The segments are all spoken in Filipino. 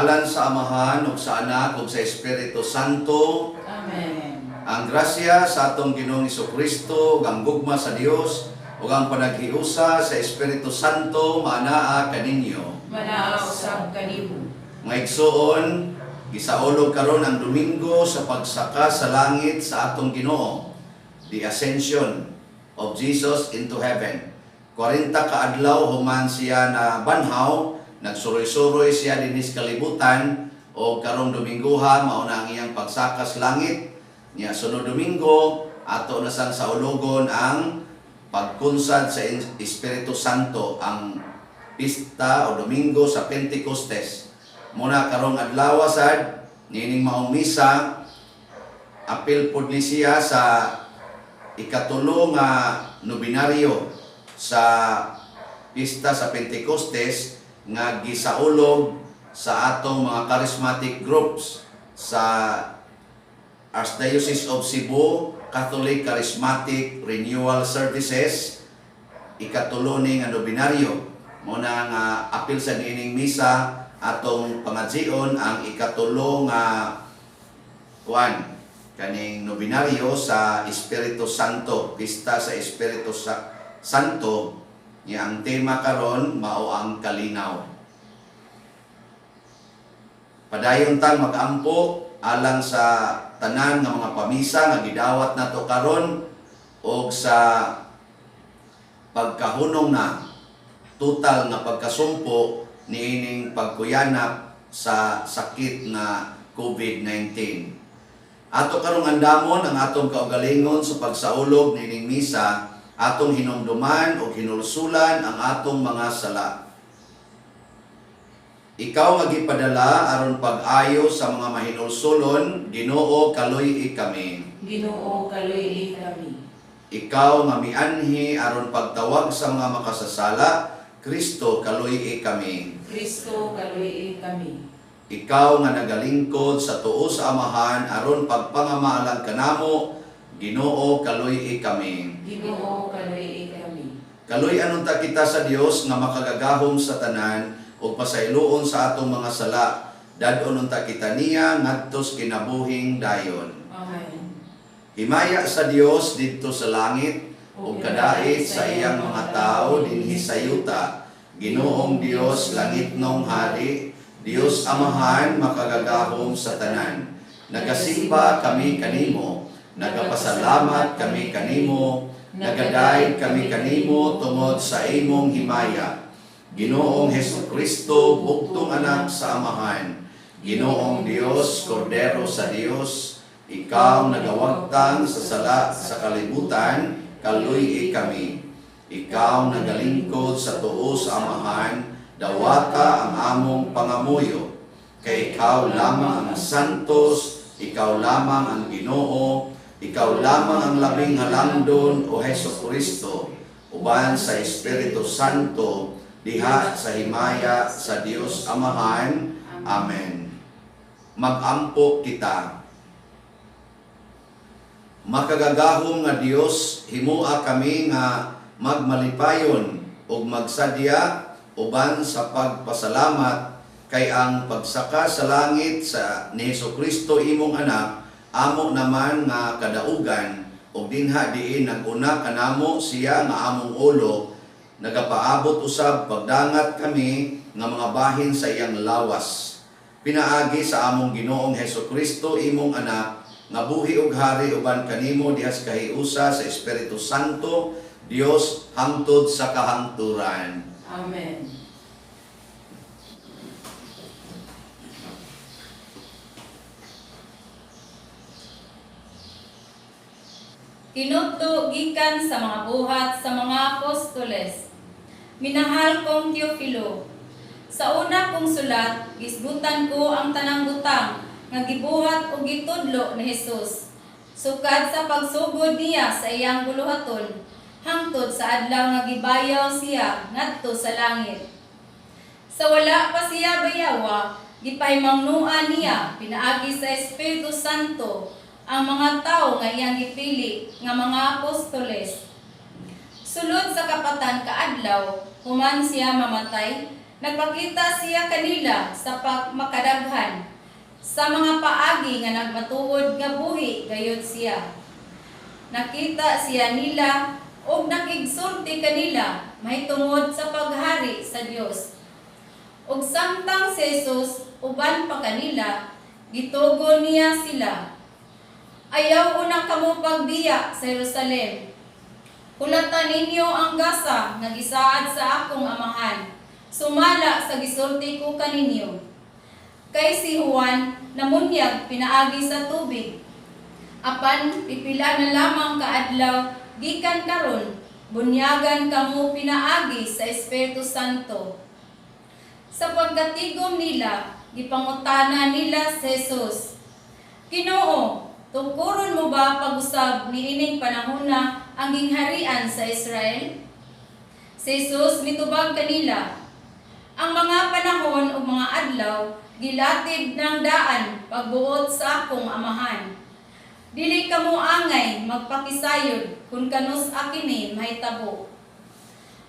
ngalan sa Amahan ug sa Anak ug sa Espiritu Santo. Amen. Ang grasya sa atong Ginoong Jesucristo, ang gugma sa Dios ug ang panaghiusa sa Espiritu Santo maanaa kaninyo. Manaaw sab kanimo. Mga igsoon, gisaulog karon ang Domingo sa pagsaka sa langit sa atong Ginoo, the Ascension of Jesus into heaven. 40 ka adlaw human siya na banhaw, nagsuroy-suroy siya dinis kalibutan, o karong Domingoha mauna ang iyang pagsaka sa langit. Niya sunod Domingo ato na sang saulogon ang pagkunsad sa Espiritu Santo, ang pista o Domingo sa Pentecostes. Muna karong adlaw sad nining maong misa, apil pud ni siya sa ikatulo nga nobinaryo sa pista sa Pentecostes nga gisaulog sa atong mga charismatic groups sa Archdiocese of Cebu Catholic Charismatic Renewal Services. Ikatulo ni nga nobinaryo muna nga apil sa nining misa atong pangadjion ang ikatulo nga kaning nobinaryo sa Espiritu Santo, pista sa Espiritu Santo. Niya ang tema karon mao ang kalinaw. Padayon tang mag-ampo alang sa tanan nga mga pamisa nga gidawat nato karon og sa pagkahunong na total nga pagkasumpo niining pagkuyanap sa sakit nga COVID-19. Ato karong andamon ang atong kaugalingon sa pagsaulog niining misa, atong hinumduman o hinulsulan ang atong mga sala. Ikaw nga gipadala aron pag-ayo sa mga mahinulsulon, Ginoo kaluy kami. Ginoo kaluy kami. Ikaw nga mianhi aron pagtawag sa mga makasasala, Kristo kaluy kami. Kristo kaluy kami. Ikaw nga nagalingkod sa tuo sa Amahan aron pagpangamaalan kanamo, Ginoo kaluy kami. Ginoo kaluy kami. Kaluy anon ta kita sa Dios nga makagagahom sa tanan ug pasayloon sa atong mga sala. Dadon ta kita niya ngadtos kinabuhing dayon. Amen. Himaya sa Dios didto sa langit ug kadait sa iyang mga tao dinhi sa yuta. Ginoong Dios langitnong hari, Dios Amahan makagagahom sa tanan. Nagasimba kami kanimo, nagapasalamat kami kanimo, nagadayeg kami kanimo tungod sa imong himaya. Ginoong Hesukristo, buktong anak sa Amahan. Ginoong Dios, Kordero sa Dios, ikaw nagawagtang sa sala sa kalibutan, kaluy kami. Ikaw nagalingkod sa tuo sa Amahan, dawata ang among pangamuyo. Kay ikaw lamang ang santos, ikaw lamang ang Ginoo, ikaw lamang ang labing halangdon o Hesukristo, uban sa Espiritu Santo, diha sa himaya sa Dios Amahan. Amen. Mag-ampo kita. Makagagahom nga Dios, himua kami nga magmalipayon ug magsadya uban sa pagpasalamat kay ang pagsaka sa langit sa ni Hesukristo imong anak amo naman nga kadaugan ug dinha diin naguna kanamo siya nga among ulo, nagapaabot usab pagdangat kami nga mga bahin sa iyang lawas. Pinaagi sa among Ginoong Hesukristo imong anak nga buhi ug hari uban kanimo diha sa kahiusa sa Espiritu Santo, Dios hangtod sa kahangturan. Amen. Tinudto gikan sa mga buhat sa mga apostoles. Minahal kong Teofilo, sa una kong sulat, gisgutan ko ang tanang butang nga gibuhat o gitudlo ni Jesus. Sukad sa pagsugod niya sa iyang buluhaton, hangtod sa adlaw nga gibayaw siya ngadto sa langit. Sa wala pa siya bayawa, gipahimangnuan niya pinaagi sa Espiritu Santo ang mga tao nga iyang gipili nga mga apostoles. Sulod sa kapatan kaadlaw, human siya mamatay, Nagpakita siya kanila sa makadaghan sa mga paagi nga nagmatuod nga buhi gayud siya. Nakita siya nila o nakigsulti kanila mahitungod sa paghari sa Dios. Ug samtang si Jesus uban pa kanila, gitugon niya sila. Ayaw una kamo pagbiya sa Jerusalem. Kulatan ninyo ang gasa nga gisaad sa akong amahan. Sumala sa gisulti ko kaninyo. Kay si Juan namunyag pinaagi sa tubig. Apan pipila na lamang kaadlaw gikan karon bunyagan kamo pinaagi sa Espiritu Santo. Sa pagkatigom nila, gipangutana nila si Jesus, Ginoo, tungkuron mo ba pag-usab niining panahona ang gingharian sa Israel? Si Jesus mitubag kanila, ang mga panahon o mga adlaw gilatid ng daan pagbuot sa akong amahan. Dili kamo angay magpakisayod kung kanus akini mahitabo.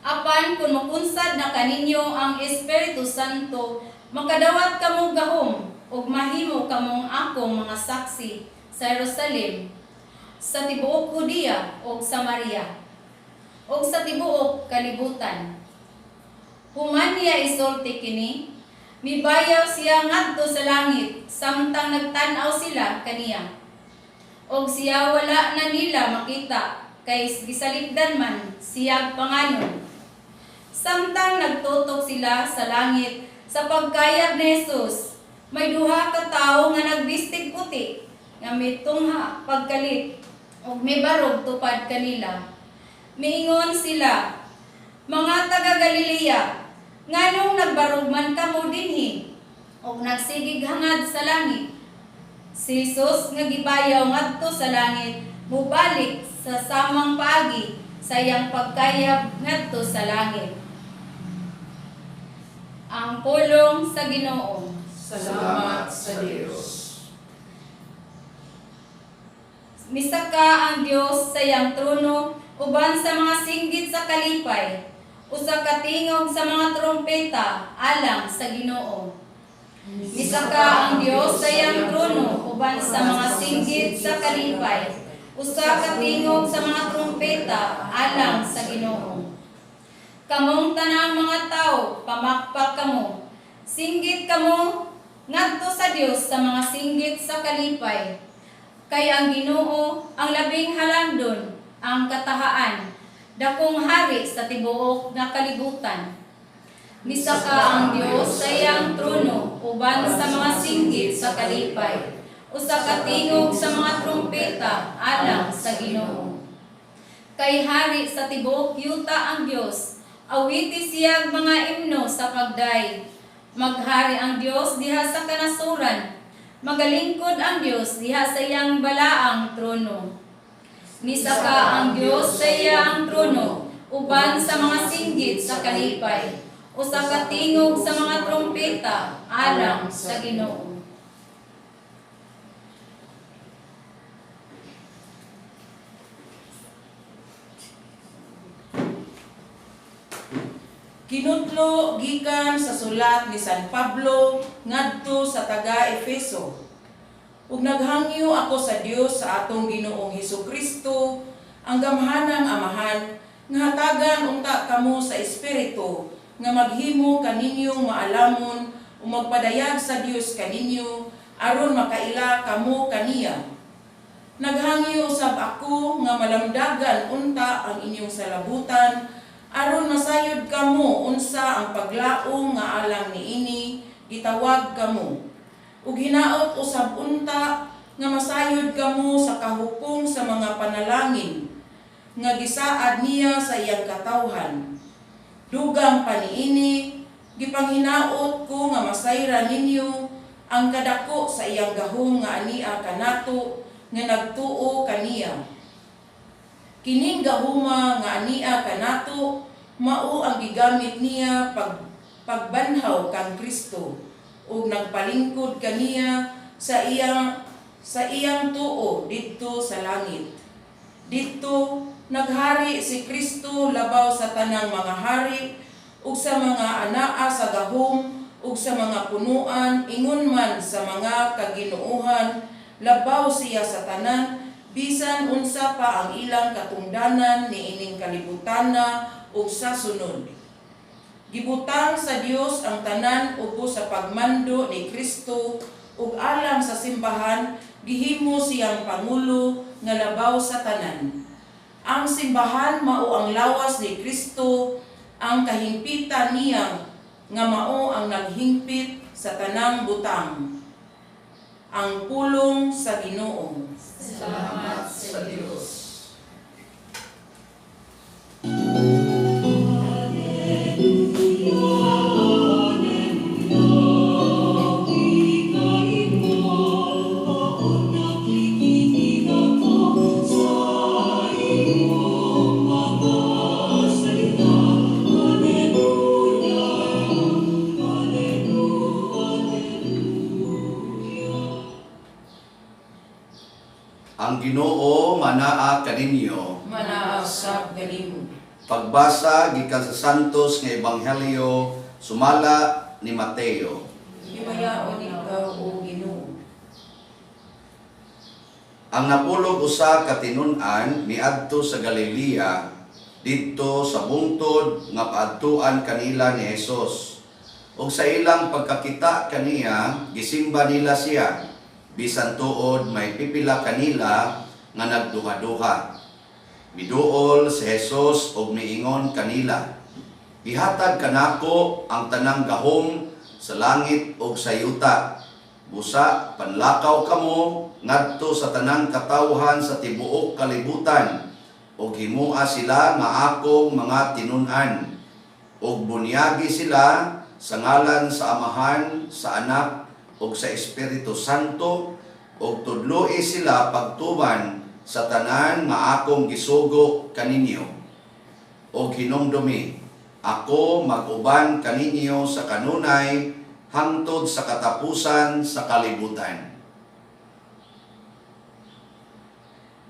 Apan kung mapunsad na kaninyo ang Espiritu Santo, makadawat kamo gahom ug mahimo kamong akong mga saksi sa Jerusalem, sa tibuok Judea ug Samaria, ug sa tibuok kalibutan. Human niya isulti kini, mibayaw siya ngadto sa langit samtang nagtan-aw sila kaniya. Og siya wala na nila makita, kay gisalipdan man siya panganon. Samtang nagtutok sila sa langit sa pagkayag ni Jesus, may duha ka tawo nga nagbistig puti, nga may tungha pagkalit, og may barog tupad kanila. Miingon sila, mga taga Galilea, nganong nagbarog man kamo dinhi, og nagsigig hangad sa langit? Si Jesus nga gibayaw ngadto sa langit, mubalik sa samang paagi sa iyang pagkayab ngadto sa langit. Ang pulong sa Ginoo. Salamat sa Dios. Misaka ang Dios sa iyang trono uban sa mga singgit sa kalipay, usa ka tingog sa mga trompeta alang sa Ginoo. Misaka ang Dios sa iyang trono uban sa mga singgit sa kalipay, usa ka tingog sa mga trompeta alang sa Ginoo. Kamong tanang mga tao, pamakpak kamo. Singgit kamo ngadto sa Dios sa mga singgit sa kalipay. Kay ang Ginoo ang labing halandon, ang katahaan, dakong hari sa tibuok nga kalibutan. Misaka ang Dios sa iyang trono uban sa mga singgit sa kalipay, usa ka tingog sa mga trompeta alang sa Ginoo. Kay hari sa tibuok yuta ang Dios, awiti siyag mga imno sa pagday. Maghari ang Dios diha sa kanasuran, magalingkod ang Dios diha sa iyang balaang trono. Misaka ang Dios sa iyang trono uban sa mga singgit sa kalipay, usa ka tingog sa mga trompeta alang sa Ginoo. Kinutlo gikan sa sulat ni San Pablo ngadto sa taga-Efeso. Ug naghangyo ako sa Dios sa atong Ginoong Hesukristo, ang gamhanang Amahan, nga hatagan unta kamo sa Espiritu, nga maghimo kaninyong maalamon o magpadayag sa Dios kaninyo, aron makaila kamo kaniya. Naghangyo usab ako nga malamdagan unta ang inyong salabutan, aron masayod kamo unsa ang paglaong nga alang niini gitawag kamo. Ug hinaot usab unta nga masayod kamo sa kahupong sa mga panalangin nga gisaad niya sa iyang katawhan. Dugang paniini gipanghinaot ko nga masayra ninyo ang kadako sa iyang gahom nga ania kanato nga nagtuo kaniya. Kining gahuma nga ania kanato mao ang gigamit niya pagbanhaw kang Kristo ug nagpalingkod kaniya sa iyang tuo didto sa langit. Didto naghari si Kristo labaw sa tanang mga hari ug sa mga anaa sa gahom, ug sa mga punuan, ingon man sa mga kaginuohan, labaw siya sa tanan, bisan unsa pa ang ilang katungdanan niining kalibutana ug sa sunod. Gibutang sa Dios ang tanan ubo sa pagmando ni Kristo ug alang sa simbahan gihimo siyang pangulo nga labaw sa tanan. Ang simbahan mao ang lawas ni Kristo, ang kahimpitan niya nga mao ang naghingpit sa tanang butang. Ang pulong sa Ginoo. Salamat sa Diyos. Ang Ginoo manaa kaninyo. Manaag sa galimo. Pagbasa gikan sa Santos nga Ebanghelyo sumala ni Mateo. Himayaon ikaw o Ginoo. Ang napulog usa ka tinun-an miadto sa Galilea didto sa bungtod nga paadtuan kanila ni Hesus. Ug sa ilang pagkakita kaniya gisimba nila siya. Bisan tuod may pipila kanila nga nagduha-duha. Miduol si Hesus og miingon kanila, "Gihatag kanako ang tanang gahom sa langit ug sa yuta. Busa panlakaw kamo ngadto sa tanang katawhan sa tibuok kalibutan ug himua sila nga akong mga tinun-an ug bunyagi sila sa ngalan sa Amahan, sa Anak ug sa Espiritu Santo, ug tudloi sila pagtuman sa tanan nga akong gisugo kaninyo. Og hinumdumi, ako mag-uban kaninyo sa kanunay hangtod sa katapusan sa kalibutan."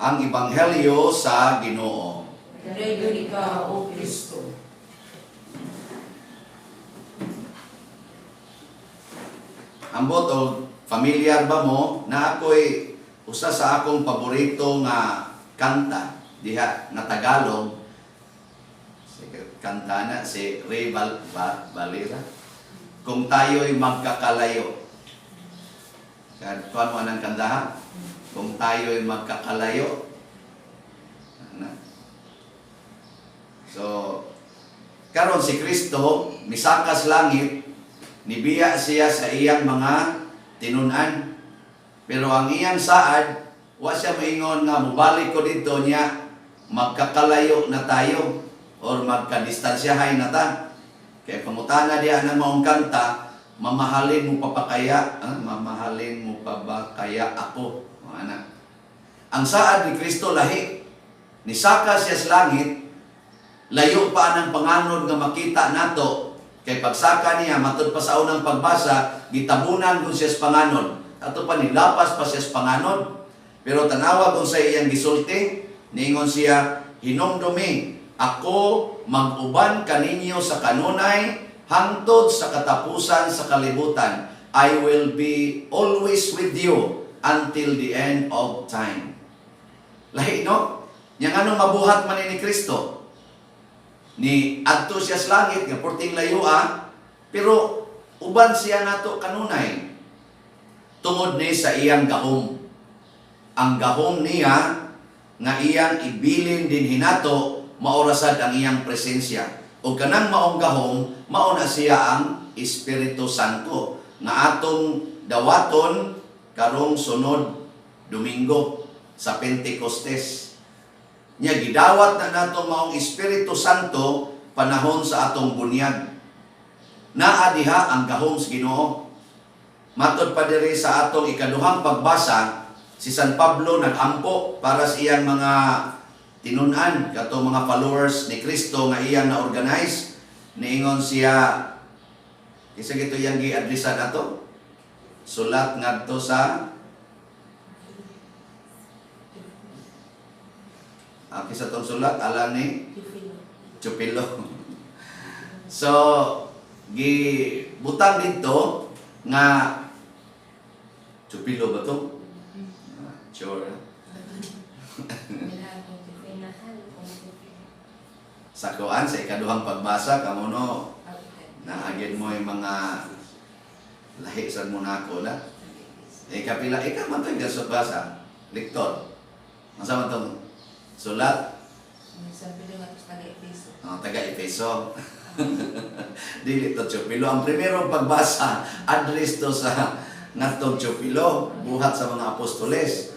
Ang Ebanghelyo sa Ginoo. Dayon ikaw o Kristo. Ambot o familiar ba mo na ako'y usa sa akong paborito nga kanta diha nga Tagalog. Kanta na si Ray Valera. Kung tayo'y magkakalayo. Kuan mo anang kanta ha? Kung tayo'y magkakalayo. So, karon si Kristo misakas langit, nibiya siya sa iyang mga tinun-an. Pero ang iyang saad, wa siya maingon nga mubalik ko dito niya, magkakalayo na tayo or magkadistansyahay na ta. Kaya pangutana diya ng maong kanta, mamahalin mo pa kaya? Mamahalin mo pa ba kaya ako? Anak. Ang saad ni Kristo lahi, nisaka siya sa langit, layo pa ng panganod nga makita nato. Kay pagsaka niya, matod pa sa unang pagbasa, gitabunan kung siya sa panganod. Ato pa nilapas pa siya sa panganod. Pero tanawa kung sa iyang gisulti, ningon siya, "Hinumdumi, ako mag-uban kaninyo sa kanunay, hangtod sa katapusan sa kalibutan. I will be always with you until the end of time." Lahi, no? Yang anong mabuhat man ni Kristo? Ni adto siya sa langit nga porting layua, pero uban siya nato kanunay tungod ni sa iyang gahom. Ang gahom niya nga iyang ibilin din hinato, maorasad ang iyang presensya. O kanang maong gahom, mao na siya ang Espiritu Santo nga atong dawaton karong sunod Domingo sa Pentecostes. Nya gidawat na nato maong Espiritu Santo panahon sa atong bunyag. Naa diha ang gahom sa Ginoo. Matod pa diri sa atong ikaduhang pagbasa, si San Pablo nag-ampo para sa iyang mga tinun-an, kato mga followers ni Kristo nga iyang na-organize. Niingon siya, isa gito iyang gi-adresan nato. Sulat ngadto sa kisa tong sulat alam ni Chupilo. So, gibutang dito nga Chupilo ba to? Sure. Sa kuan sa ikaduhang pagbasa kamo no naagin mo yung mga lahi sa Monaco na. Kapila ika man to sa basa. Lektor. Masa man to? Sulat. Taga-Efeso. Dili to Chupilo. Ang primerong pagbasa address to sa ngatong Chupilo, buhat sa mga apostoles.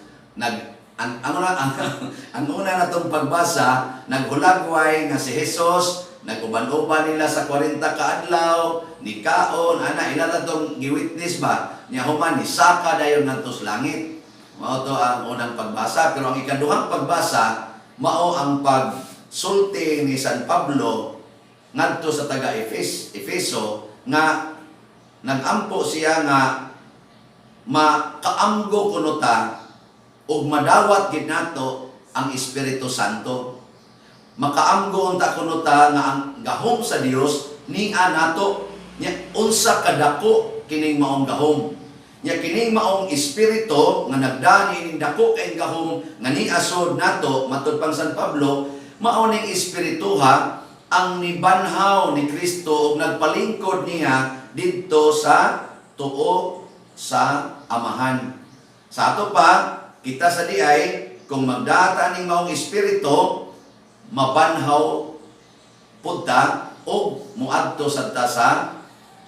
Ang una natong pagbasa, naghulagway nga si Jesus, naguban-uban nila sa 40 ka adlaw, ni kaon, ila natong giwitness ba, niya human ni saka dayon ngadto sa langit. Mao to ang unang pagbasa, pero ang ikaduhang pagbasa mao ang pagsulti ni San Pablo ngadto sa taga-Efeso nga nagampo siya nga makaamgo kuno ta ug madawat gid nato ang Espiritu Santo. Makaamgo unta kuno ta nga ang gahom sa Dios nia nato nya unsa kadako kining maong gahom. Nya kining maong espiritu nga nagdani ning dako kay gahom nga niasod nato matud pang San Pablo mao ning espirituha ang nibanhaw ni Kristo ug nagpalingkod niya didto sa tuo sa Amahan. Sa ato pa, kita sa diay, kung magdata ning maong espiritu, mabanhaw punta o muadto sa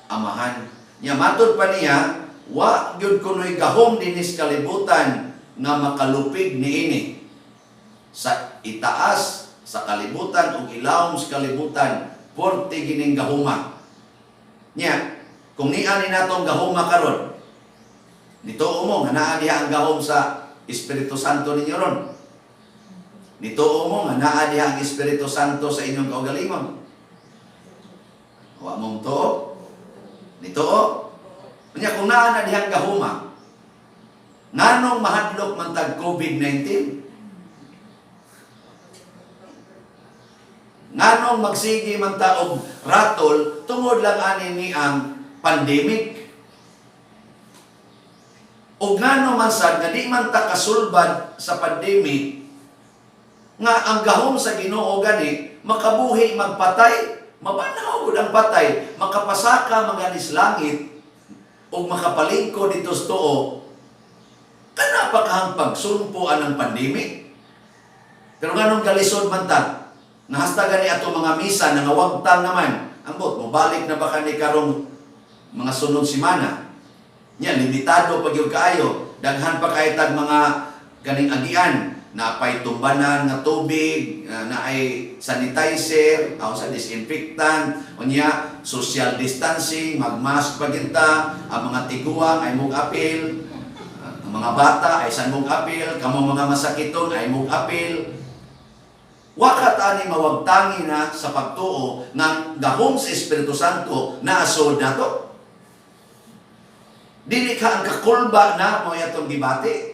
Amahan. Nya matud pa niya, wa gyud kunoy gahom dinis kalibutan nga makalupig niini. Sa itaas, sa kalibutan o ilawom sa kalibutan, porte gining gahuma. Nya, kung niani natong gahuma karon, nito mo nga naa diha ang gahom sa Espiritu Santo ninyo ron. Nito mo nga naa diha ang Espiritu Santo sa inyong kaugalingon. Wa mong to. Nito nya kung naa na diha ang gahuma, nganong mahadlok man tag COVID-19? Nganong magsigi man ta og ratol tungod lang ani ni ang pandemic? O ngano man sad nga di man ta kasulbad sa pandemic nga ang gahom sa Ginoo gani makabuhi magpatay, mabanhaw gud ang patay, makapasaka maganis langit ug makapalingkod dito sa tuo. Kana pa kahang pagsumpuan ng pandemic? Pero nganong galisod man ta? Nahasta gani ato mga misa nangawagtang naman. Ambot mobalik na ba kani karong mga sunod semana? Nya limitado pa gyud kaayo, daghan pa kay tag mga ganing agian na pay tumbanan nga tubig, na ay sanitizer, o sa disinfectant, unya social distancing, magmask pa ginta, ang mga tiguang ay mug-apil, ang mga bata ay san mug-apil, kamo mga masakiton ay mug-apil. Wakat ani mawagtangi na sa pagtuo ng gahom sa Espiritu Santo na asod nato. Dili ka ang kakulba na mo yatong gibati.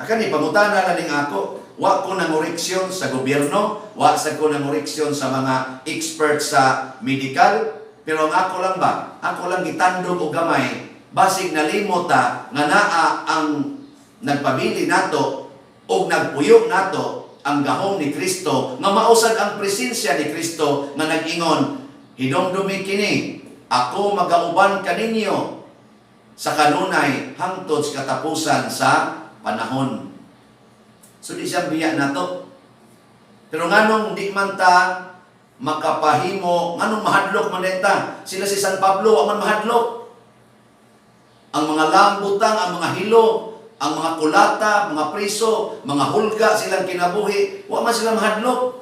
Akan ni pangutana na ning ako, wa ko nang oreksyon sa gobyerno, wa sa ko nang oreksyon sa mga expert sa medical, pero ang ako lang ba? Ako lang gitandog og gamay, basig nalimot ta nga naa ang nagpabili nato og nagpuyo nato ang gahom ni Kristo, nga mausad ang presensya ni Kristo nga nag-ingon, hidumdumi kini, ako magauban kaninyo sa kanunay hangtod sa katapusan sa panahon. So di siya biya na to. Pero nganong di man ta makapahimo, nganong mahadlok man ta? Sila si San Pablo ang mahadlok. Ang mga lambutang, ang mga hilo, ang mga kulata, mga priso, mga hulga silang kinabuhi, wa man sila mahadlok.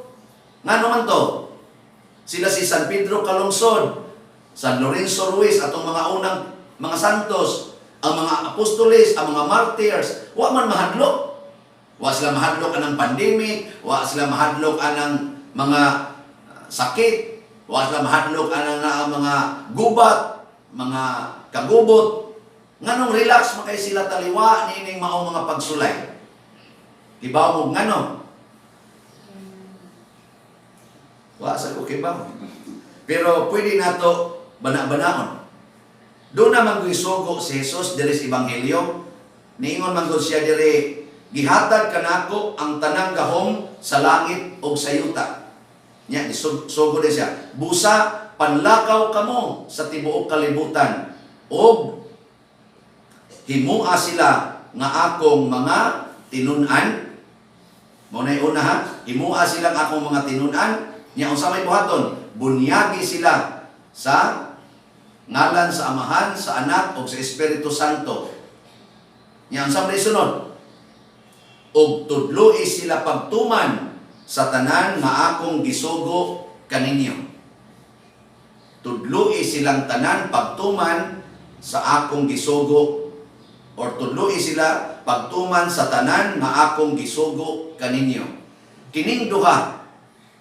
Ngano man to? Sila si San Pedro Calungsod, San Lorenzo Ruiz, atong mga unang mga santos, ang mga apostoles, ang mga martyrs, wa man mahadlok. Wa sila mahadlok anang pandemic, wa sila mahadlok anang mga sakit, wa sila mahadlok anang mga gubat, mga kagubot. Nganong relax makay sila taliwa nining maong mga pagsulay. Kibaw mo ngano? Wa sa ko kibaw. Pero pwede nato bana-banaon. Doon naman ko'y sugo si Jesus diri sa Ebanghelyo. Niingon man gud siya diri, gihatag kanako ang tanang gahom sa langit o sa yuta. Nya sugo din siya. Busa panlakaw kamo sa tibuok kalibutan o himua sila nga akong mga tinun-an. Mo na una ha, himua sila nga akong mga tinun-an. Nya unsa may buhaton? Bunyagi sila sa ngalan sa Amahan, sa Anak, o sa Espiritu Santo. Yang sa may sunod, og tudloi sila pagtuman sa tanan nga akong gisugo kaninyo. Tudloi silang tanan pagtuman sa akong gisugo, or tudloi sila pagtuman sa tanan nga akong gisugo kaninyo. Kining duha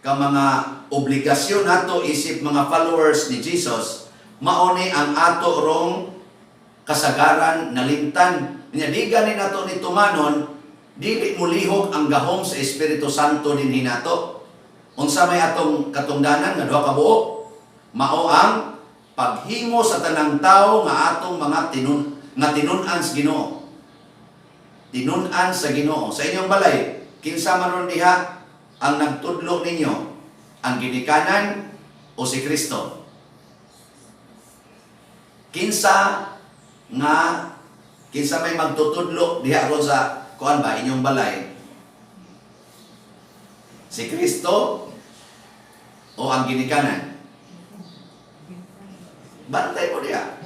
ka mga obligasyon nato isip mga followers ni Jesus, mauni ang ato rong kasagaran nalimtan. Nya di gani nato ni tumanon, dili mulihok ang gahom sa Espiritu Santo dinhi nato. Unsa may atong katungdanan nga duha ka buok? Mao ang paghimo sa tanang tawo nga atong mga tinun-an sa Ginoo. Tinun-an sa Ginoo. Sa inyong balay, kinsa man ron diha ang nagtudlo ninyo? Ang ginikanan o si Kristo? Kinsa may magtutudlo diha ron sa kuan ba inyong balay? Si Kristo o ang ginikanan? Bantay mo diha.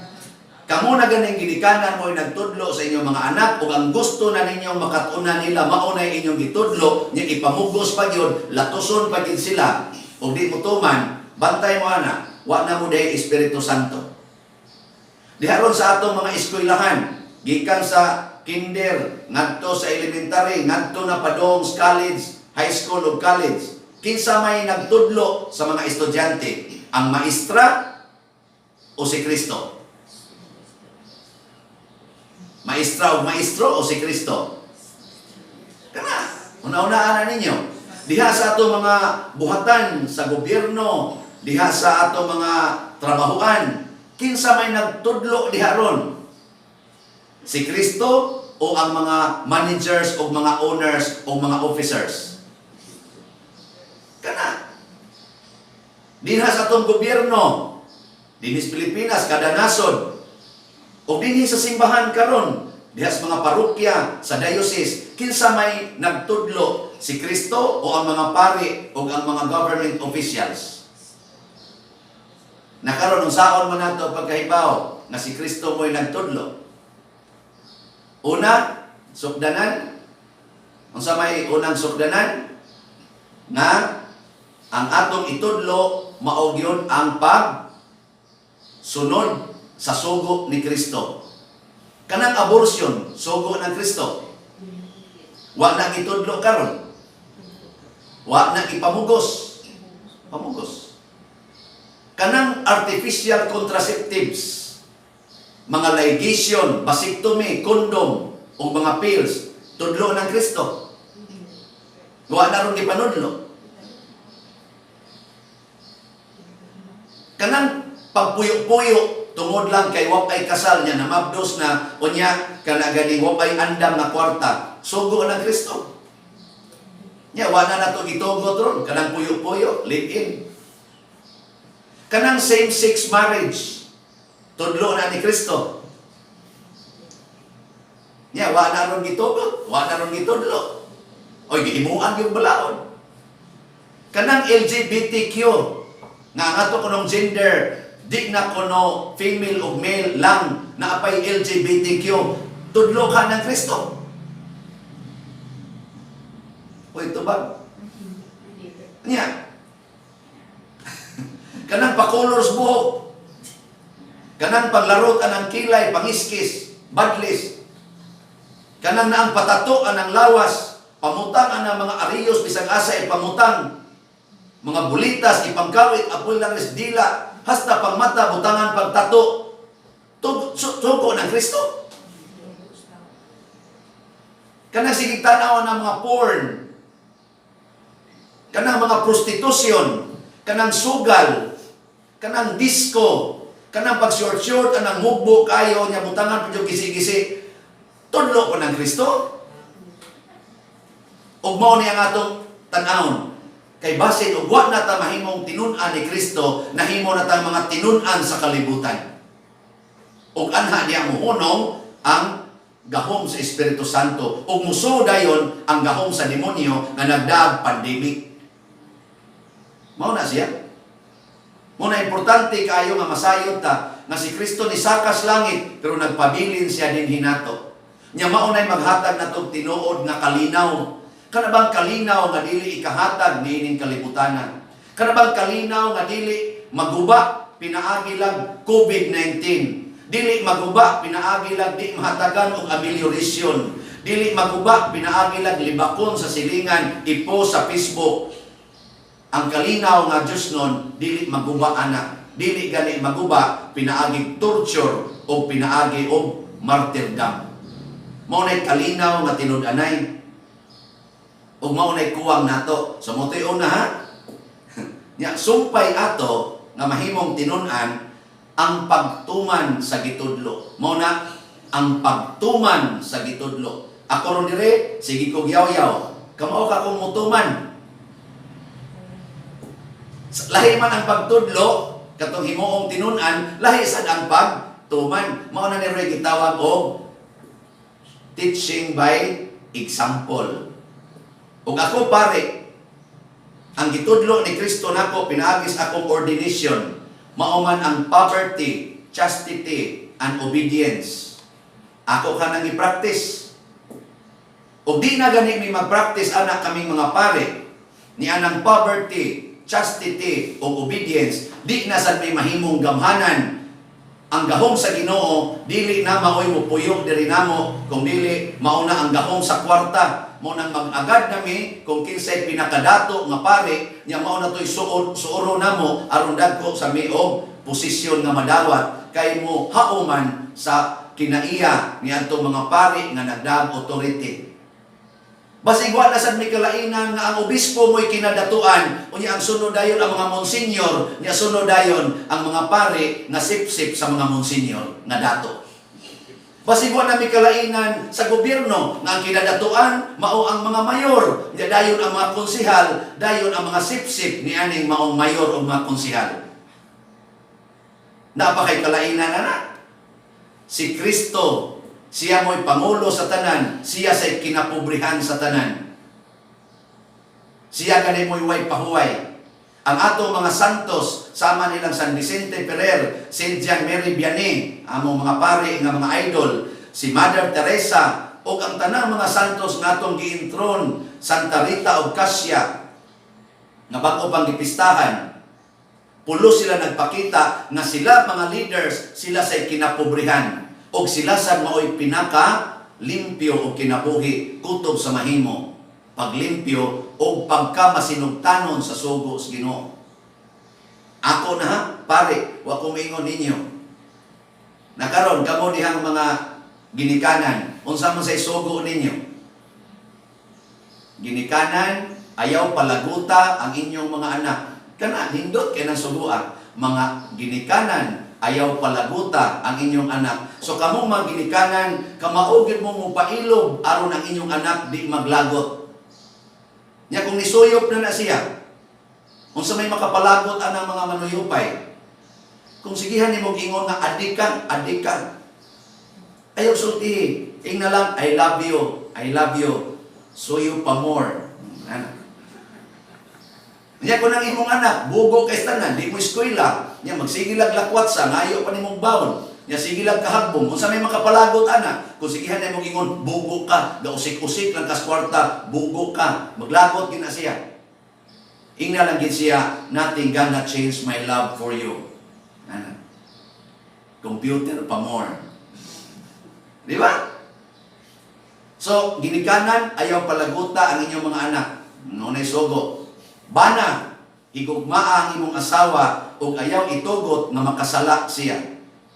Kamo na ganing ginikanan mo nagtudlo sa inyong mga anak ug ang gusto na ninyong makatuna nila mao na inyong gitudlo nya ipamugos pa gyud, latuson pa gyud sila ug di mo tuman, bantay mo ana, wa na mo day Espiritu Santo. Diha ron sa atong mga eskwelahan, gikan sa kinder ngadto sa elementary ngadto na padong sa college, high school ug college, kinsa may nagtudlo sa mga estudyante? Ang maestra o si Kristo? Maestra o maestro o si Kristo? Kana, una-unaan na ninyo. Diha sa ato mga buhatan sa gobyerno, diha sa ato mga trabahuan, kinsa may nagtudlo diha ron? Si Kristo o ang mga managers o mga owners o mga officers? Kana. Diha sa atong gobyerno, dinis Pilipinas, kada nasod, o dinhi sa simbahan karon, diha sa mga parokya, sa diocese, kinsa may nagtudlo? Si Kristo o ang mga pari o ang mga government officials? Nakaroon ng saon man nato pagkahibaw na si Kristo mo'y nagtudlo. Una, sukdanan. Unsa may unang sukdanan? Na ang atong itudlo mao gyud ang pagsunod sa sugo ni Kristo. Kanang abortion, sugo ng Kristo. Wa na gitudlo karon. Wa na ipamugos. Pamugos. Kanang artificial contraceptives, mga ligation, vasectomy, condom, o mga pills, tudlo ng Kristo. Wa na ron gipanudlo. Kanang pagpuyo-puyo tungod lang kay wapay kasal niya na mabdos na unya kana gani wapay andam na kwarta, sugo ng Kristo. Nya wa na nato gitugot ron kanang puyo-puyo, live-in. Kanang same-sex marriage, tudlo na ni Kristo. Nya wa na ron gitugot, wa na ron gitudlo. Oy gihimuan yung balaod. Kanang LGBTQ nga ato kunong gender, di na kuno female o male lang na apay LGBTQ, tudlo ka ng Kristo. O ito ba? Nya. Kanang pakolors buhok, kanang paglarot anang kilay, pangiskis, badlis, kanang naang patato anang lawas, pamutang anang mga ariyos, bisag asa ipamutang, mga bulitas, ipangkawit, apoy lang dila, hasta pangmata, butangan, pagtato, suko ng Kristo. Kanang sige tanaw ng mga porn, kanang mga prostitusyon, kanang sugal, kanang disco, kanang pag-short-short, anang mugbo kayo, niya butangan pa yung gisi-gisi. Tudlo ko ng Kristo. Ug mao ni ang atong tan-awon. Kay basin ug wa na ta mahimong tinun-an ni Kristo, nahimo na ta mga tinun-an sa kalibutan. Ug anha niya muhunong ang gahom sa Espiritu Santo. Ug muso dayon ang gahom sa demonyo nga nagdaag pandemic. Mao na siya. Muna importante kayo nga masayod ta nga si Kristo ni sakas langit pero nagpabilin siya din hinato. Nya mao nay maghatag natong tinuod nga kalinaw. Kana bang kalinaw nga dili ikahatag niining kalibutanan? Kana bang kalinaw nga dili maguba pinaagi lang COVID-19? Dili maguba pinaagi lang di mahatagan og amelioration. Dili maguba pinaagi lang libakon sa silingan ipo sa Facebook. Ang kalinaw nga Diyos nun, dili maguba anak. Dili gali maguba, pinaagi torture o pinaagi o martyrdom. Maunay kalinaw nga tinud-anay. O maunay kuwang nato. So mo tuyo na ha? Nya sumpay ato nga mahimong tinun-an ang pagtuman sa gitudlo. Mao na ang pagtuman sa gitudlo. Ako ron dire, sige kog yaw-yaw. Kamao ka kong mutuman. Lahi man ang pagtudlo, katong himuong tinun-an, lahi sad ang pagtuman. Mao na ni Roy gitawag og teaching by example. Ug ako pare, ang gitudlo ni Kristo nako pinaagis akong ordination. Mao man ang poverty, chastity, and obedience. Ako ka nang i-practice. Ug di na gani mi mag-practice anak kaming mga pare ni anang poverty, chastity o obedience, di na sad may mahimong gamhanan. Ang gahom sa Ginoo dili na maoy mo puyog diri namo, kung dili mao na ang gahom sa kwarta. Mao nang mag-agad nami kung kinsay pinakadato nga pare, nya mao na toy suoro namo aron dagko sa miog posisyon nga madawat kay mo hauman sa kinaiya ni adtong mga pare nga nagdaag authority. Basig wa na sad may kalainan nga ang obispo mo'y kinadatuan, unya ang sunod dayon ang mga monsinyor, nya sunod dayon ang mga pare nga sip-sip sa mga monsinyor nga dato. Basig wa na may kalainan sa gobyerno nga ang kinadatuan mao ang mga mayor, nya dayon ang mga konsehal, dayon ang mga sip-sip ni aning maong mayor o mga konsehal. Napakay kalainan na. Si Kristo siya mo'y pangulo sa tanan, siya sa'y kinapobrihan sa tanan. Siya ganay mo'y way pahuway. Ang atong mga santos, sama nilang San Vicente Ferrer, St. John Mary Vianney, among mga pare nga mga idol, si Mother Teresa, o ang tanang mga santos nga atong giintron, Santa Rita of Cassia, nga bago pang gipistahan. Pulo sila nagpakita na sila mga leaders, sila sa'y kinapobrihan. O sila sa mao'y pinaka limpyo o kinabuhi kutob sa mahimo, paglimpyo o pagkamasinugtanon sa sugo sa Ginoo. Ako na ha, pare, wa ko maingon ninyo. Nakaron kamo dihang mga ginikanan, unsa man say sugo ninyo? Ginikanan, ayaw palaguta ang inyong mga anak. Kana hindot kay nang suguan, mga ginikanan ayaw palaguta ang inyong anak. So kamong mga ginikanan, kamaugid mo mupailog aron ang inyong anak di maglagot. Nya kung nisuyop na siya, kung sa may makapalagot anang mga manuyupay, kung sigihan ni mong ingon nga adikan, ayaw sulti, ing na lang, I love you, suyo pa more. Nya kung ang imong anak, bugo kay tanan, di mo eskwela, nya magsigilag lakwat sa, ngayo pa ni mong baon, nya sigilag kahagbong, kung sa may makapalagot anak, kung sigihan ni mong ingon, bugo ka, gausik-usik lang kas kwarta, bugo ka, maglagot gina siya. Ingna lang gid siya, nothing gonna change my love for you. Ano? Computer pa more. Di ba? So, ginikanan, ayaw palaguta ang inyong mga anak. Nunay sogo. Bana, higugmaa ang imong asawa ug ayaw itugot na makasala siya.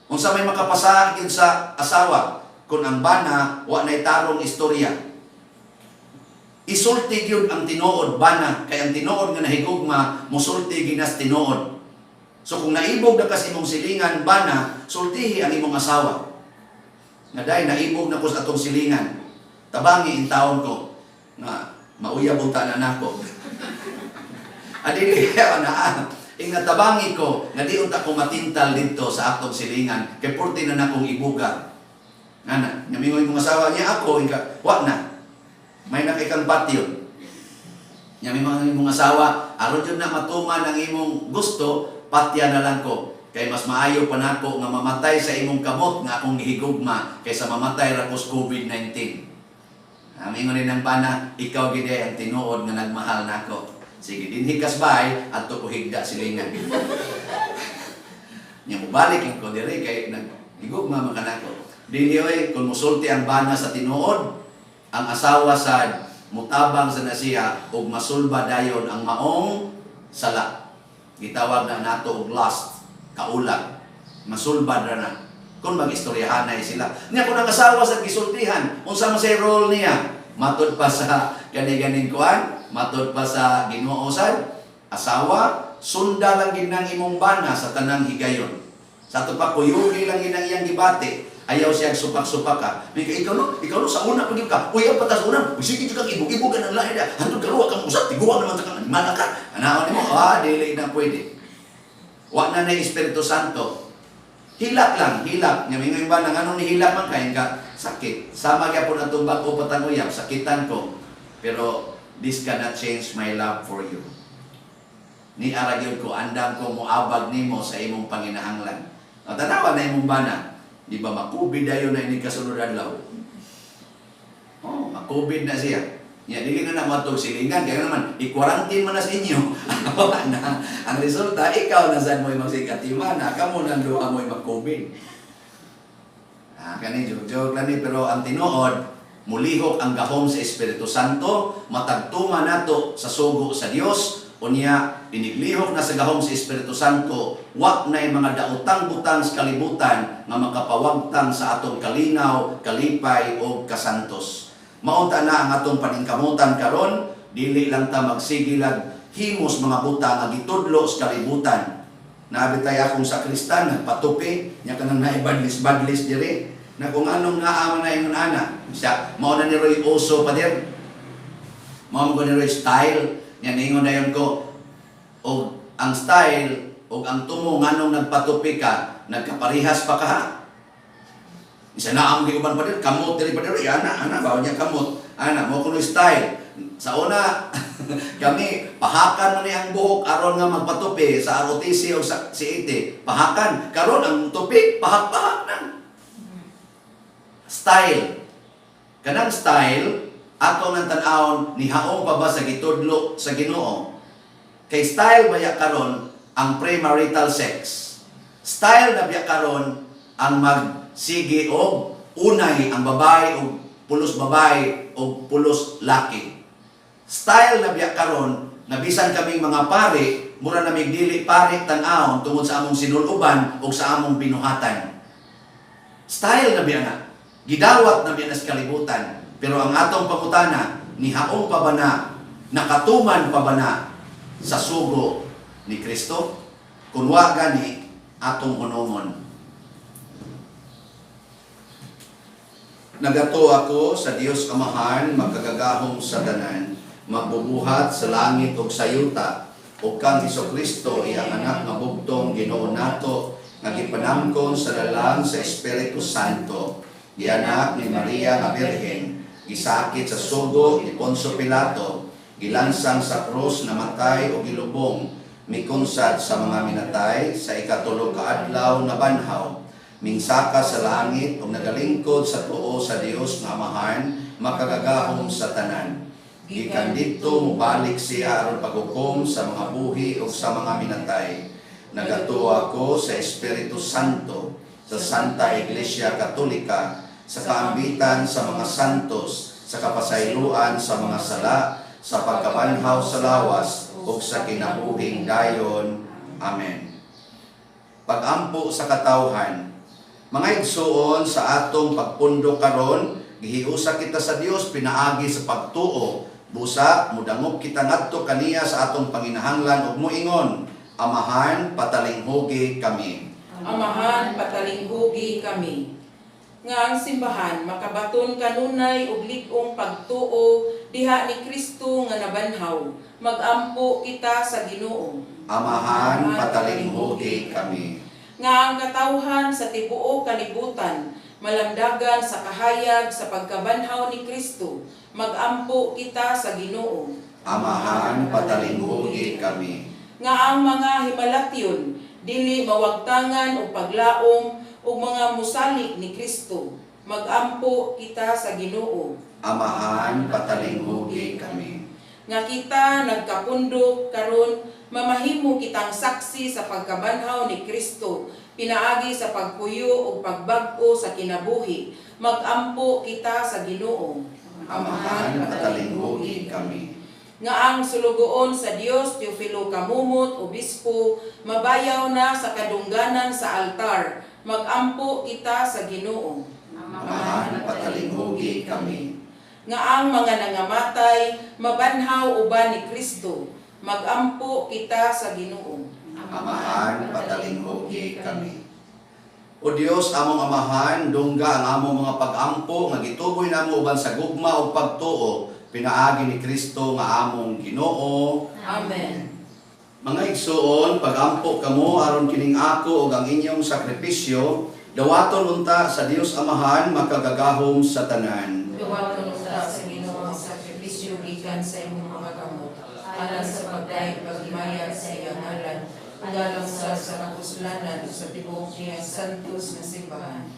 Unsa may makapasa gyud sa asawa kun ang bana wa nay tarong istorya. Isulti gyud ang tinuod bana kay ang tinuod nga nahigugma musulti ginas tinuod. So kung naibog na kas imong silingan, bana, sultihi ang imong asawa. Nga dahil naibog na ko sa atong silingan, tabangi in taon ko, nga mauyab unta na nako. Adili kaya na ingatabangi ko, nga di unta ko matintal dito sa atong silingan, kay porti na nakong ibuga. Nga mingoy mong asawa niya ako, wag na. May nakikang patio. Nya mong asawa, aron yun na matuman ang imong gusto, patya na lang ko. Kay mas maayo pa nako nga mamatay sa imong kamot nga akong gihigugma kaysa mamatay ra ko sa COVID-19. Ingon rin ang bana, ikaw gid ang tinuod nga nagmahal nako. Sige, dinhi kasbay adto ko higda silingan. Nya mubalik lang ko diri kay naghigugma man kanako. Dili oy kun musulti ang bana sa tinuod, ang asawa sad mutabang sa nasiya ug masulba dayon ang maong sala. Gitawag na nato og lust, kaulag. Masulba na. Kung mag-istoryahanay sila. Niya kung ang asawa sa gisultihan, unsa man say role niya? Matod pa sa gani-ganing kuan, matod pa sa Ginoo sad, asawa, sunda lang ginang imong bana sa tanang higayon. Sa to pa kuyugi lang ginang iyang gibati. Ayaw siya supak-supak ka. Ikaw no, sa una pagin ka. Uy, ang patas una. Sige ka ibog-ibog ka ng lahi na. Hantod kaluwa kang usap. Tiguan naman ka. Mana ka. Anaon mo. Dili na pwede. Wa na Espiritu Santo. Hilak lang. Hilak. Ngayon ba nang anong nihilak man kain ka? Sakit. Sama kaya po na tumbak o patanguyap. Sakitan ko. Pero this cannot change my love for you. Ni aragyon ko. Andam ko muabag nimo sa imong panginahanglan. Tanawa na imong bana. Di ba makubid dayon na ini kasunod adlaw? Oh, makubid na siya. Ya, dili na matog silingan kaya naman i-quarantine man na sa inyo. Ang resulta ikaw na sad mo magsikatiman, kamo nang duha mo mag-COVID. Kani joke lang ni pero ang tinuod mulihok ang gahom sa Espiritu Santo, matagtuma nato sa sugo sa Dios. Unya, piniglihok na sa gahom sa Espiritu Santo, wak na yung mga dautang-butang sa kalibutan nga makapawagtang sa atong kalinaw, kalipay o kasantos. Maunta na ang atong paningkamutan karon, dili lang ta magsigilag himos mga buta nga gitudlo sa kalibutan. Naabitay akong sakristan, nagpatupi, niya kanang naibadlis-badlis diri, na kung anong naaman na yung ana. Siya, mauna ni Roy Oso pa din. Mauna ni Roy Style. Yan, ingon na yun ko, o ang style, o ang tumo, nganong nagpatupi ka, nagkaparihas pa ka ha? Isa na ang giuban pa din, kamot diri pa din, ana, bawa niya kamot, ana, mo kuno style. Sa una, kami, pahakan man ang buhok, aron nga magpatupi, sa ROTC o sa CET, pahakan, karon ang tupi, pahak-pahak na. Style. Kanang style, ato ng tanawon ni haong pa ba sa gitudlo sa Ginoo. Kay style baya karon ang premarital sex. Style na baya karon ang magsige og unay ang babae og pulos babae og pulos laki. Style na baya karon na bisan kaming mga pari mura na migdili pari tan-awon tungod sa among sinuluban og sa among binuhatan. Style na baya na. Gidawat na baya na sa kalibutan. Pero ang atong pangutana, ni haong pa ba na, nakatuman pa ba na sa sugo ni Kristo? Kung wa gani, atong hunongon. Nagato ako sa Dios Amahan, magkagagahong sa tanan, magbubuhat sa langit o sa yuta, o kang Kristo, iyang anak nga bugtong Ginoo nato, nagipanamkon sa dalang sa Espiritu Santo, anak ni Maria nga Birhen, gisakit sa sugo ni Poncio Pilato, gilansang sa krus, namatay o gilubong, mikunsad sa mga minatay, sa ikatulog kaadlaw na banhaw, mingsaka sa langit o nagalingkod sa tuo sa Dios nga Amahan, makagagahom sa tanan. Gikan dito mubalik siya aron paghukom sa mga buhi o sa mga minatay. Nagatuo ako sa Espiritu Santo, sa Santa Iglesia Katolika, sa kaambitan sa mga santos, sa kapasayloan sa mga sala, sa pagkabanhaw sa lawas, o sa kinabuhing dayon. Amen. Pagampo sa katawhan. Mga igsuon sa atong pagpundo karon, gihiusa kita sa Dios pinaagi sa pagtuo. Busa, mudangog kita ngadto kaniya sa atong panginahanglan ug moingon, Amahan, patalinghugi kami. Amahan, patalinghugi kami. Nga ang simbahan makabaton kanunay og lig-ong pagtuo diha ni Kristo nga nabanhaw. Magampo kita sa Ginoo. Amahan, patalinghugi kami. Nga ang katawhan sa tibuok kalibutan malamdagan sa kahayag sa pagkabanhaw ni Kristo. Magampo kita sa Ginoo. Amahan, patalinghugi kami. Nga ang mga himalatyon dili mawagtangan o paglaom o mga musalik ni Kristo. Magampo kita sa Ginoo. Amahan, patalinghugi kami. Nga kita nagkapundok karon mamahimo kitang saksi sa pagkabanhaw ni Kristo, pinaagi sa pagpuyo o pagbag-o sa kinabuhi. Magampo kita sa Ginoo. Amahan, patalinghugi kami. Nga ang sulugoon sa Dios Teofilo Kamumot, obispo, mabayaw na sa kadungganan sa altar. Magampo kita sa Ginoo. Amahan, patalinghugi kami. Nga ang mga nangamatay mabanhaw uban ni Kristo. Magampo kita sa Ginoo. Amahan, patalinghugi kami. O Dios, among amahan, dungga ang among mga pag-ampo nga gituboy namo uban sa gugma o pagtuo pinaagi ni Kristo nga among Ginoo. Amen. Mga igsuon, pag-ampo kamo aron kining ako ug ang inyong sakripisyo, dawaton unta sa Dios Amahan makagagahom sa tanan. Duwaton sa Ginoo ang sakripisyo gikan sa imong mga kamot. Alang sa pagdayeg paghimayag sa iyang ngalan, alang sa kapuslanan sa tibuok niyang santos nga simbahan.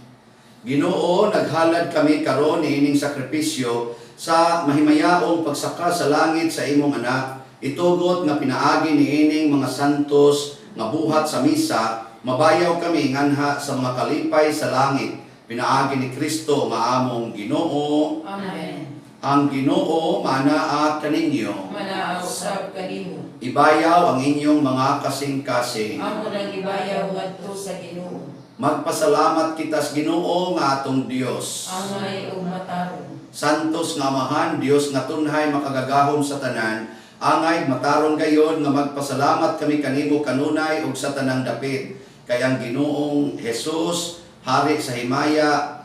Ginoo, naghalad kami karon niining sakripisyo sa mahimayaong pagsaka sa langit sa imong anak. Itugot nga pinaagi niining mga santos nga buhat sa misa, mabayaw kami nganha sa mga kalipay sa langit. Pinaagi ni Kristo nga among Ginoo. Amen. Ang Ginoo manaa kaninyo. Manaaw sab kanimo. Ibayaw ang inyong mga kasing-kasing. Amo nang ibayaw ngadto sa Ginoo. Magpasalamat kita sa Ginoo nga atong Dios. Angay ug mataron. Santos nga Amahan, Dios nga tunhay makagagahom sa tanan, angay mataron gayon nga magpasalamat kami kanimo kanunay ug sa tanang dapit. Kay ang Ginoong Jesus, hari sa himaya,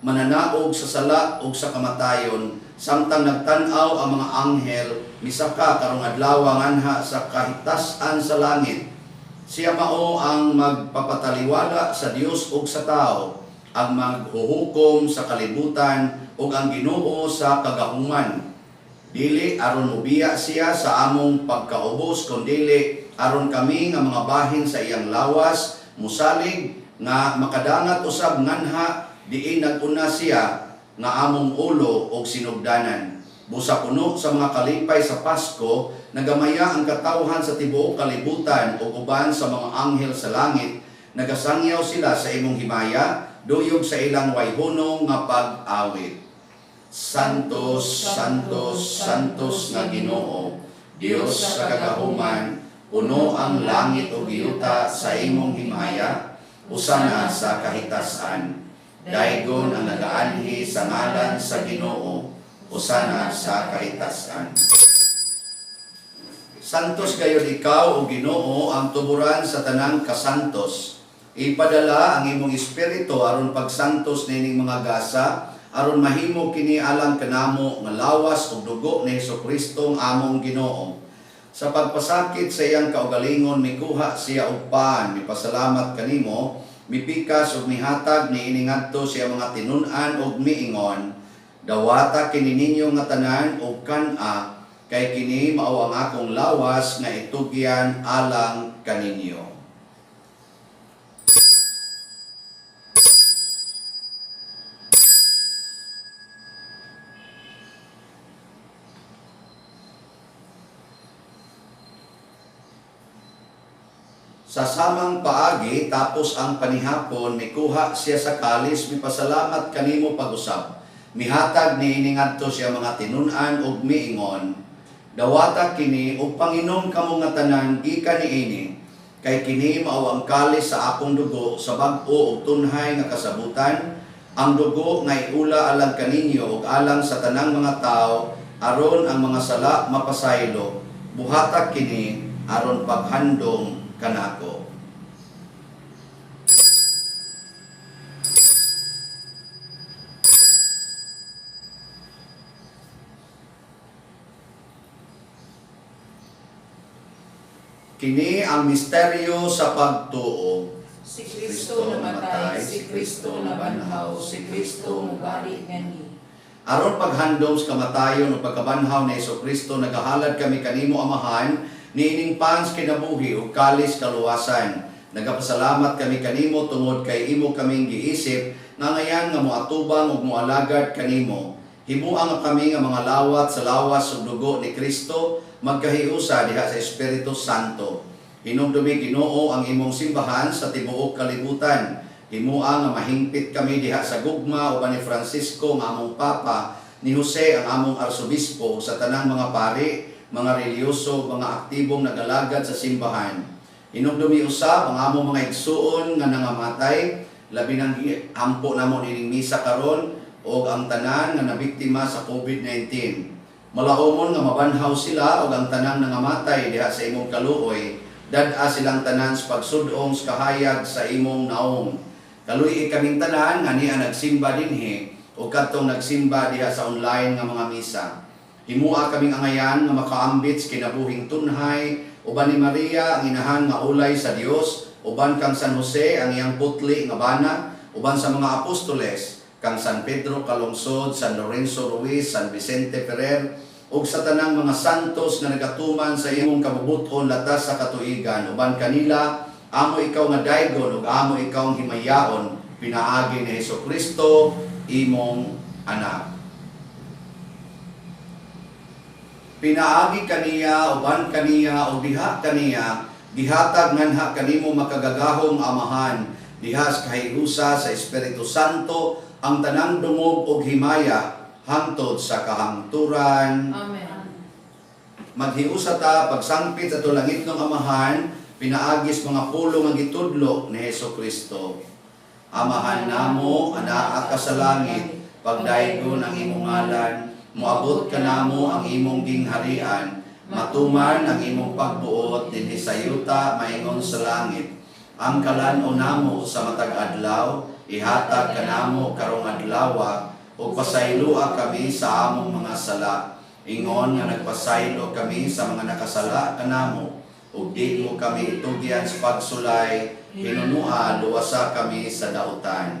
mananaog sa sala ug sa kamatayon, samtang nagtan-aw ang mga anghel, misaka karong adlaw nganha sa kahitasan sa langit. Siya mao ang magpapataliwala sa Dios ug sa tao, ang maghuhukom sa kalibutan ug ang Ginoo sa kagahuman. Dili aron ubiya siya sa among pagkaubos, kundi aron kami nga mga bahin sa iyang lawas, musalig nga makadangat usab nganha diin naguna siya nga among ulo og sinugdanan. Busa puno sa mga kalipay sa Pasko, nagamaya ang katawhan sa tibuok kalibutan ug uban sa mga anghel sa langit. Nagasangyaw sila sa imong himaya, duyog sa ilang wayhunong nga pag-awit. Santos, Santos, Santos nga Ginoo, Dios sa kagahuman, puno ang langit ug yuta sa imong himaya, usana sa kahitasan. Daygon ang nagaanhi sa ngalan sa Ginoo, usana sa kahitasan. Santos gayud ikaw o Ginoo ang tuburan sa tanang kasantos. Ipadala ang imong espiritu aron pagsantos nining mga gasa, aron mahimo kini alang kanamo nga lawas ug dugo ni Hesukristo ang among Ginoo. Sa pagpasakit sa iyang kaugalingon mikuha siya og paan, mipasalamat kanimo, mipikas ug mihatag niini ngadto siya mga tinun-an ug miingon. Dawata kini ninyo nga tanan ug kan-a, kay kini mao ang akong lawas nga itugyan alang kaninyo. Sa samang paagi, tapos ang panihapon, mikuha siya sa kalis, mipasalamat kanimo pag-usab. Mihatag ni iningadto siya mga tinun-an ug miingon. Dawata kini ug Panginom kamo nga tanan gikan niini, kay kini mao ang kalis sa akong dugo sa bag-o ug tunhay nga kasabutan, ang dugo nga iula alang kaninyo ug alang sa tanang mga tao, aron ang mga sala mapasaylo. Buhatak kini aron paghandom kanako. Kini ang misteryo sa pagtuo. Si Kristo namatay, si Kristo nabanhaw, si Kristo mubalik ngani. Aron paghandom sa kamatayon o pagkabanhaw ni Jesucristo, nagahalad kami kanimo Amahan, niining pans kinabuhi o kalis kaluwasan. Nagapasalamat kami kanimo tungod kay imo kaming giisip nga ngayan nga moatubang ug moalagad kanimo. Himuang nga kami nga mga lawat sa lawas ug dugo ni Kristo magkahiusa diha sa Espiritu Santo. Hinumdumi Ginoo ang imong simbahan sa tibuok kalibutan. Himuang nga mahingpit kami diha sa gugma uban ni Francisco nga among Papa, ni Jose ang among Arsobispo, sa tanang mga pari, mga reliyoso, mga aktibong nagalagad sa simbahan. Hinumdumi usab ang among mga igsuon nga nangamatay, labi nang ampo namo ining misa karon o ang tanan nga nabiktima sa COVID-19. Malaumon nga mabanhaw sila o ang tanang nangamatay diha sa imong kaluoy, dad-a silang tanan sa pagsudong sa kahayag sa imong naong. Kaluy kaming tanan nga niya nagsimba dinhi o kadtong nagsimba diha sa online nga mga misa. Himua kaming angayan nga makaambit sa kinabuhing tunhay, uban ni Maria ang inahan nga ulay sa Dios, uban kang San Jose ang iyang putli nga bana, uban sa mga apostoles, kang San Pedro Calungsod, San Lorenzo Ruiz, San Vicente Ferrer, ug sa tanang mga santos nga nagatuman sa imong kabubuton latas sa katuigan, uban kanila amo ikaw nga daygon ug amo ikaw ang himayaon, pinaagi ni Jesucristo imong anak. Pinaagi kaniya uban kaniya ug diha kaniya gihatag nganha kanimo makagagahong Amahan, diha sa kahiusa sa Espiritu Santo ang tanang dungog ug himaya hangtod sa kahangturan. Amen. Maghiusa ta pagsangpit ato langit ng Amahan, pinaagis mga pulong ang gitudlo ni Jesucristo. Amahan namo anaa ka sa langit, pagdaygon ang imong ngalan, moabot ka namo ang imong gingharian, matuman ang imong pagbuot dinhi sa yuta maingon sa langit. Ang kalan-o namo sa matag adlaw, ihatag ka namo karong adlaw, ug pasaylua kami sa among mga sala. Ingon nga nagpasaylo kami sa mga nakasala kanamo, ug di mo kami itugyan sa pagsulay, hinunua luwasa kami sa dautan.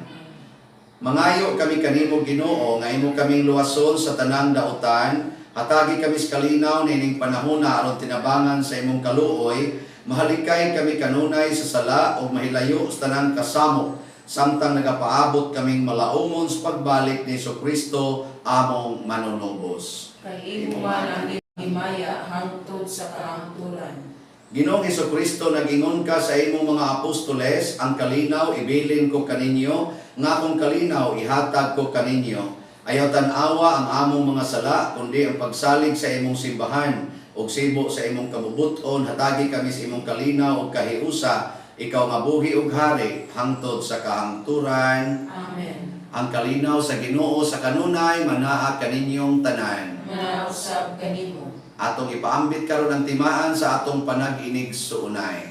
Mangayo kami kanimo Ginoo nga imo kaming luwason sa tanang dautan, hatagi kami sa kalinaw nining panahona aron tinabangan sa imong kaluoy, mahalikay kami kanunay sa sala ug mahilayo sa tanang kasamok, samtang nagapaabot kaming malaumon sa pagbalik ni Jesucristo among manunubos. Kay imo man ang himaya hangtod sa kahangturan. Ginoong Jesucristo, nagingon ka sa imong mga apostoles, ang kalinaw ibilin ko kaninyo, nga kung kalinaw ihatag ko kaninyo. Ayaw tan-awa ang among mga sala, kundi ang pagsalig sa imong simbahan, ug sibo sa imong kabubuton, hatagi kami sa imong kalinaw ug kahiusa, ikaw nga buhi ug hari, hangtod sa kahangturan. Amen. Ang kalinaw sa Ginoo sa kanunay, manaa kaninyong tanan. Manausab kanimo. Atong ipaambit karon ang timaan sa atong panag-inig suunay.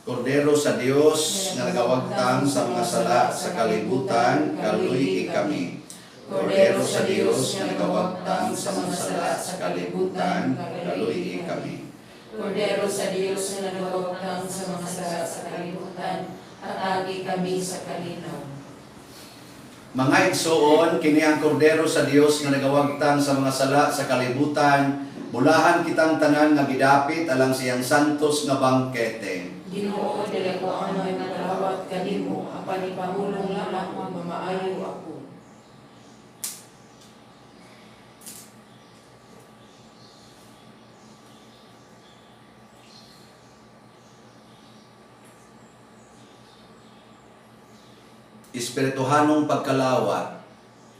Kordero sa Dios nga nagawagtang sa mga sala sa kalibutan, kaluy kami. Kordero sa Dios nga nagawagtang sa mga sala sa kalibutan, kaluy kami. Kordero sa Dios nga nagawagtang sa mga sala sa kalibutan, atagi kami sa kalinaw. Mga igsoon, kini ang Kordero sa Dios nga nagawagtang sa mga sala sa kalibutan, bulahan kitang tanan nga gidapit alang siyang santos nga bangkete. Ginoo, dili ko ano ay magalawat kanimo, apan ipahulong lamang ang mamaayo ako. Espirituhanong pagkalawat.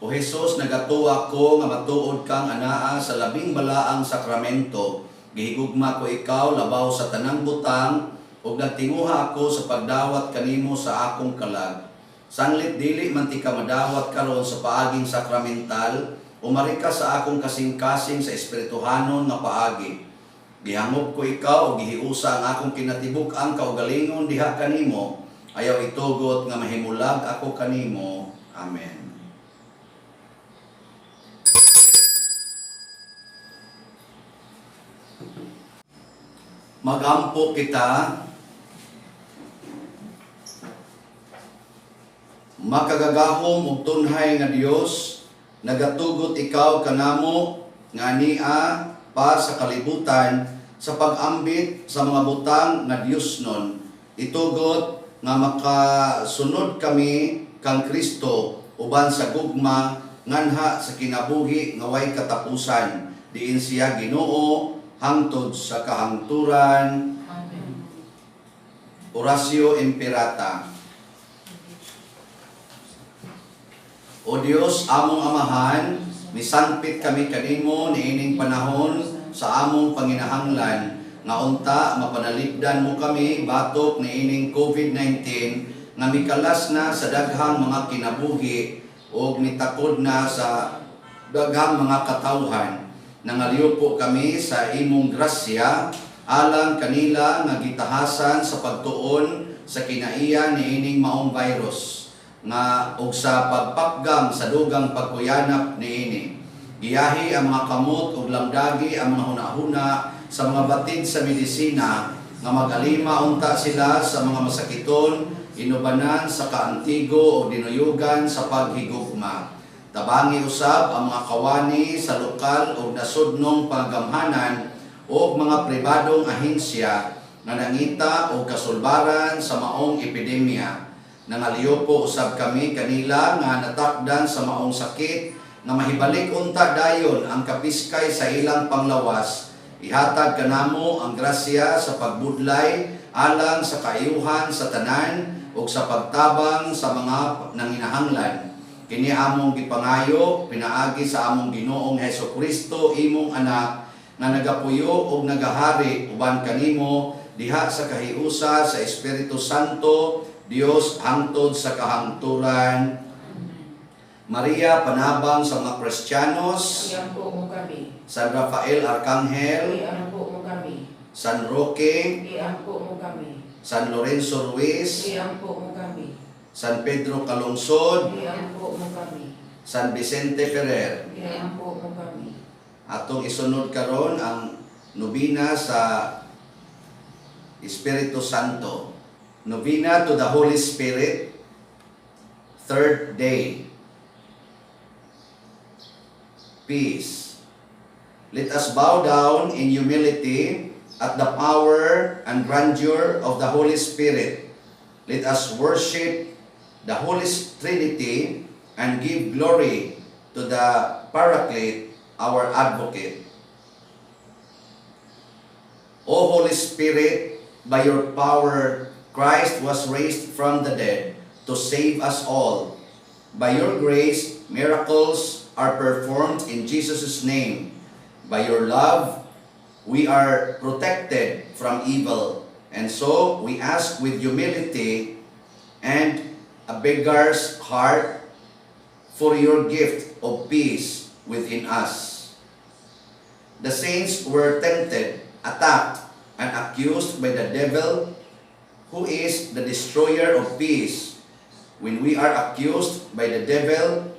O Jesus, nagatuwa ko nga matuod kang anaa sa labing balaang sakramento. Gihigugma ko ikaw labaw sa tanang butang, ug nagtinguha ako sa pagdawat kanimo sa akong kalag. Sanglit dili man ti ka madawat karon sa paaging sakramental, umari ka sa akong kasing-kasing sa espirituhanon nga paagi. Gihangop ko ikaw o gihiusa ang akong kinatibuk-ang kaugalingon diha kanimo, ayaw itugot nga mahimulag ako kanimo. Amen. Magampo kita, makagagahom ug tunhay nga Dios, nagatugot ikaw kanamo nga ania pa sa kalibutan sa pag-ambit sa mga butang nga Diosnon. Itugot nga makasunod kami kang Kristo uban sa gugma nganha sa kinabuhi nga way katapusan. Diin siya Ginoo hangtod sa kahangturan. Amen. Orasio Imperata. O Dios, among Amahan, misangpit kami kanimo niining panahon sa among panginahanglan, nga unta mapanalipdan mo kami batok niining COVID-19 nga mikalas na sa daghang mga kinabuhi o mitakod na sa daghang mga katawhan. Nangaliupo kami sa imong grasya alang kanila nga gitahasan sa pagtuon sa kinaiya niining maong virus nga og sa pagpakgam sa dugang pagkuyanap niini. Giyahi ang mga kamot ug lamdagi ang mga hunahuna sa mga batid sa medisina nga magalima unta sila sa mga masakiton, inubanan sa kaantigo o dinuyugan sa paghigugma. Tabangi usab ang mga kawani sa lokal o nasudnong panggamhanan o mga pribadong ahensya nga nangita o kasulbaran sa maong epidemya. Nangaliupo usab kami kanila nga natakdan sa maong sakit nga mahibalik unta dayon ang kapiskay sa ilang panglawas. Ihatag kanamo ang grasya sa pagbudlay alang sa kaayuhan sa tanan o sa pagtabang sa mga nanginahanglan. Kini among gipangayo pinaagi sa among Ginoong Hesukristo imong anak nga nagapuyo ug nagahari uban kanimo diha sa kahiusa sa Espiritu Santo Dios hangtod sa kahangturan. Maria panabang sa mga Kristiyanos, Iampo mo kami. San Rafael Arcangel, Iampo mo kami. San Roque, Iampo mo kami. San Lorenzo Ruiz, Iampo mo kami. San Pedro Calungsod, Iampo mo kami. San Vicente Ferrer. Iampo mo kami. Atong isunod karon ang nobina sa Espiritu Santo. Novena to the Holy Spirit, third day. Peace. Let us bow down in humility at the power and grandeur of the Holy Spirit. Let us worship the Holy Trinity and give glory to the Paraclete, our advocate. O Holy Spirit, by your power, Christ was raised from the dead to save us all. By your grace, miracles are performed in Jesus' name. By your love, we are protected from evil. And so, we ask with humility and a beggar's heart for your gift of peace within us. The saints were tempted, attacked, and accused by the devil, who is the destroyer of peace. When we are accused by the devil,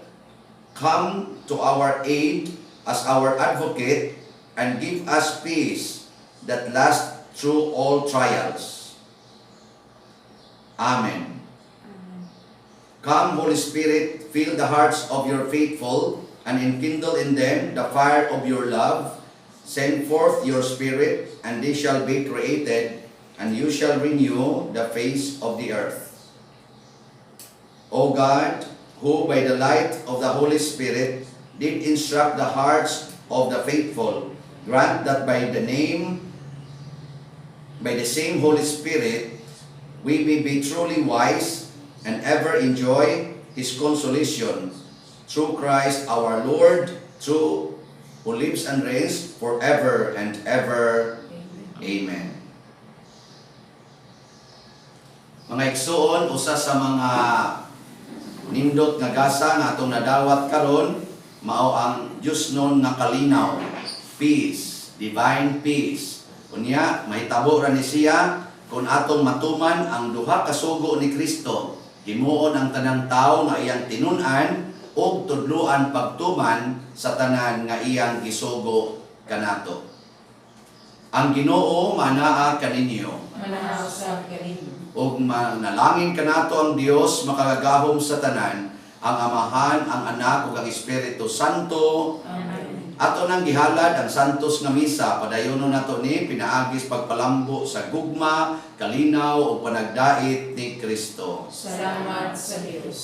come to our aid as our advocate and give us peace that lasts through all trials. Amen. Come, Holy Spirit, fill the hearts of your faithful and enkindle in them the fire of your love. Send forth your Spirit, and they shall be created, and you shall renew the face of the earth. O God, who by the light of the Holy Spirit did instruct the hearts of the faithful, grant that by the same Holy Spirit, we may be truly wise and ever enjoy His consolation. Through Christ our Lord, who lives and reigns forever and ever. Amen. Mga igsoon, usa sa mga nindot nga gasa nga atong nadawat karon mao ang Diyos nun nga kalinaw, peace, divine peace. Unya, mahitabo ra ni siya kung atong matuman ang duha ka sugo ni Kristo, himuon ang tanang tawo nga iyang tinun-an ug tudloan pagtuman sa tanan nga iyang gisugo kanato. Ang Ginoo manaa kaninyo, Manahausab kaninyo. ug manalangin kanato ang Dios makagagahom sa tanan, ang Amahan, ang Anak ug ang Espiritu Santo. Amen. Ato nang gihalad ang santos nga misa, padayonon nato ni pinaagis pagpalambo sa gugma, kalinaw ug panagdait ni Kristo. Salamat sa Dios.